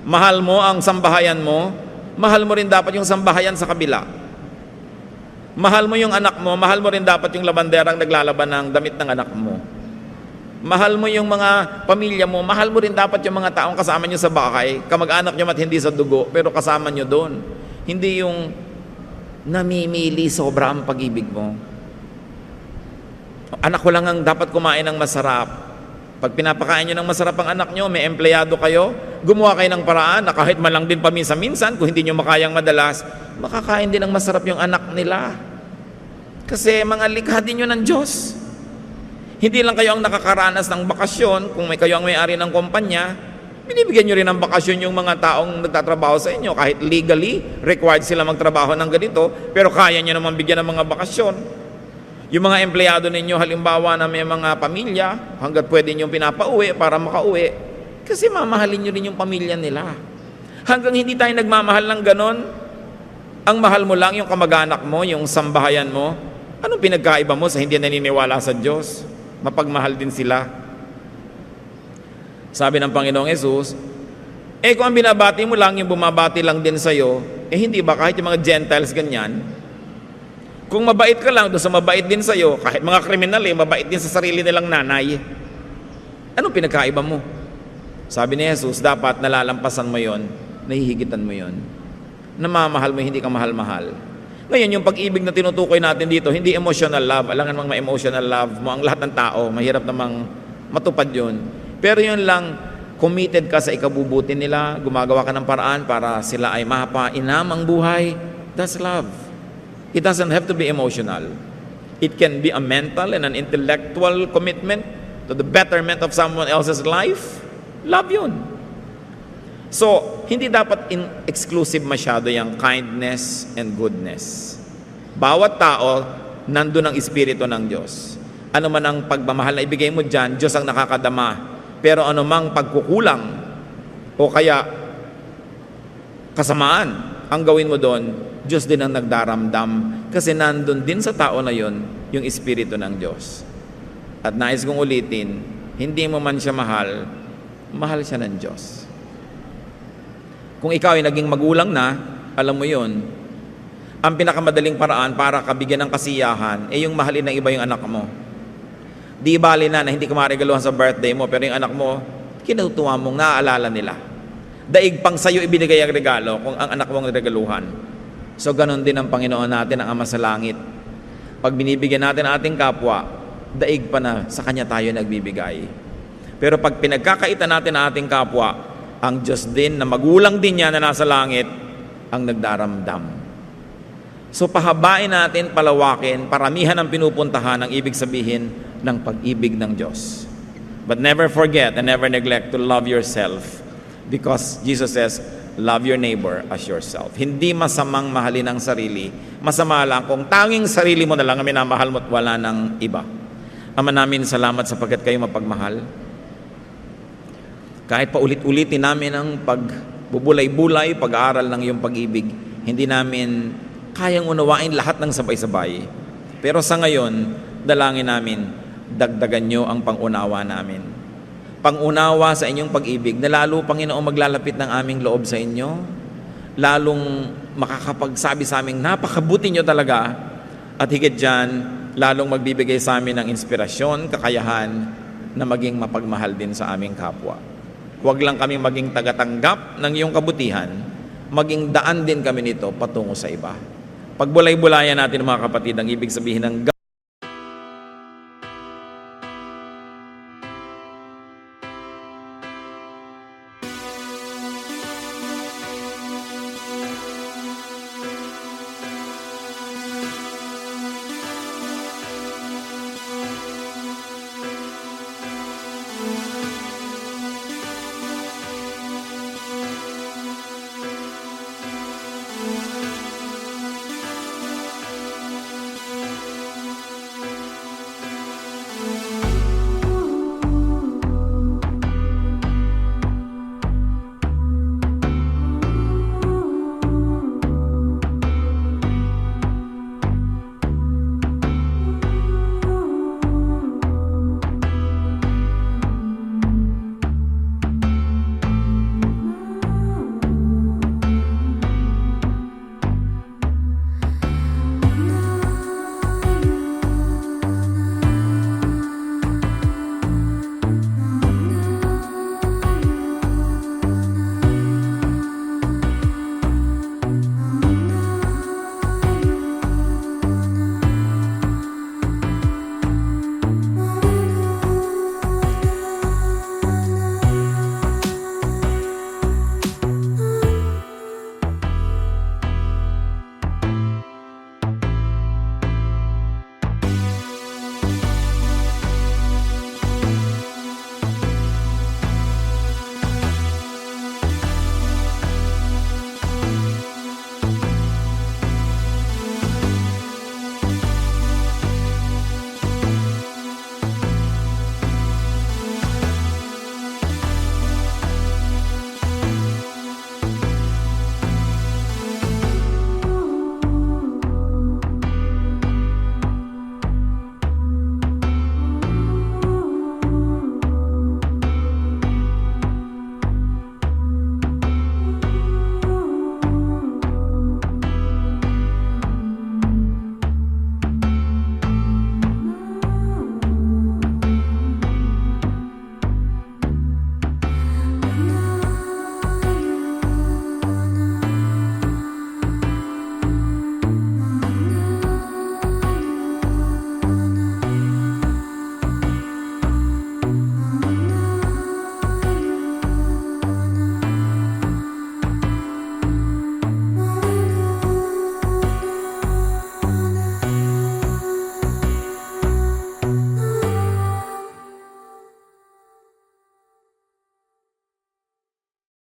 Mahal mo ang sambahayan mo, mahal mo rin dapat yung sambahayan sa kabila. Mahal mo yung anak mo, mahal mo rin dapat yung labanderang naglalaban ng damit ng anak mo. Mahal mo yung mga pamilya mo, mahal mo rin dapat yung mga taong kasama nyo sa bahay, kamag-anak nyo at hindi sa dugo, pero kasama nyo doon. Hindi yung namimili sobra ang pag-ibig mo. Anak ko lang ang dapat kumain ng masarap. Pag pinapakain nyo ng masarap ang anak nyo, may empleyado kayo, gumawa kayo ng paraan na kahit man lang din paminsan-minsan, kung hindi nyo makayang madalas, makakain din ng masarap yung anak nila. Kasi mga likha din yun ng Diyos. Hindi lang kayo ang nakakaranas ng bakasyon, kung kayo ang may-ari ng kumpanya, binibigyan nyo rin ng bakasyon yung mga taong nagtatrabaho sa inyo. Kahit legally, required sila magtrabaho ng ganito, pero kaya nyo naman bigyan ng mga bakasyon. Yung mga empleyado ninyo, halimbawa na may mga pamilya, hanggat pwede nyo pinapauwi para makauwi, kasi mamahalin nyo rin yung pamilya nila. Hanggang hindi tayo nagmamahal ng ganon, ang mahal mo lang yung kamag-anak mo, yung sambahayan mo, anong pinagkaiba mo sa hindi naniniwala sa Diyos? Mapagmahal din sila. Sabi ng Panginoong Yesus, kung ang binabati mo lang, yung bumabati lang din sa'yo, hindi ba kahit yung mga Gentiles ganyan? Kung mabait ka lang, doon sa mabait din sa'yo, kahit mga kriminal mabait din sa sarili nilang nanay. Anong pinagkaiba mo? Sabi ni Jesus, dapat nalalampasan mo yon, nahihigitan mo yon. Namamahal mo, hindi ka mahal-mahal. Ngayon, yung pag-ibig na tinutukoy natin dito, hindi emotional love. Alangan mang ma-emotional love mo ang lahat ng tao. Mahirap namang matupad yun. Pero yun lang, committed ka sa ikabubuti nila, gumagawa ka ng paraan para sila ay mapainam ang buhay. That's love. It doesn't have to be emotional. It can be a mental and an intellectual commitment to the betterment of someone else's life. Love yun. So, hindi dapat exclusive masyado yung kindness and goodness. Bawat tao, nandun ang Espiritu ng Diyos. Ano man ang pagmamahal na ibigay mo dyan, Diyos ang nakakadama. Pero ano mang pagkukulang o kaya kasamaan ang gawin mo doon, Diyos din ang nagdaramdam kasi nandun din sa tao na yon yung Espiritu ng Diyos. At nais kong ulitin, hindi mo man siya mahal, mahal siya ng Diyos. Kung ikaw ay naging magulang na, alam mo yon, ang pinakamadaling paraan para kabigyan ng kasiyahan yung mahalin ng iba yung anak mo. Di bali na hindi ka maregaluhan sa birthday mo, pero yung anak mo, kinutuwa mong naaalala nila. Daig pang sa'yo ibinigay ang regalo kung ang anak mong regaluhan. So, ganon din ang Panginoon natin, ang Ama sa Langit. Pag binibigyan natin ang ating kapwa, daig pa na sa Kanya tayo nagbibigay. Pero pag pinagkakaitan natin ang ating kapwa, ang Diyos din na magulang din niya na nasa langit, ang nagdaramdam. So, pahabain natin, palawakin, paramihan ang pinupuntahan ang ibig sabihin ng pag-ibig ng Diyos. But never forget and never neglect to love yourself because Jesus says, love your neighbor as yourself. Hindi masamang mahalin ang sarili. Masama lang kung tanging sarili mo na lang ang minamahal mo at wala ng iba. Ama namin, salamat sapagkat kayo mapagmahal. Kahit paulit-ulitin namin ang pagbubulay-bulay, pag-aaral ng iyong pag-ibig, hindi namin kayang unawain lahat ng sabay-sabay. Pero sa ngayon, dalangin namin, dagdagan nyo ang pangunawa namin. Pangunawa sa inyong pag-ibig na lalo, Panginoon, maglalapit ng aming loob sa inyo, lalong makakapagsabi sa aming napakabuti nyo talaga, at higit dyan, lalong magbibigay sa amin ng inspirasyon, kakayahan na maging mapagmahal din sa aming kapwa. Huwag lang kami maging tagatanggap ng iyong kabutihan, maging daan din kami nito patungo sa iba. Pagbulay-bulayan natin, mga kapatid, ang ibig sabihin ng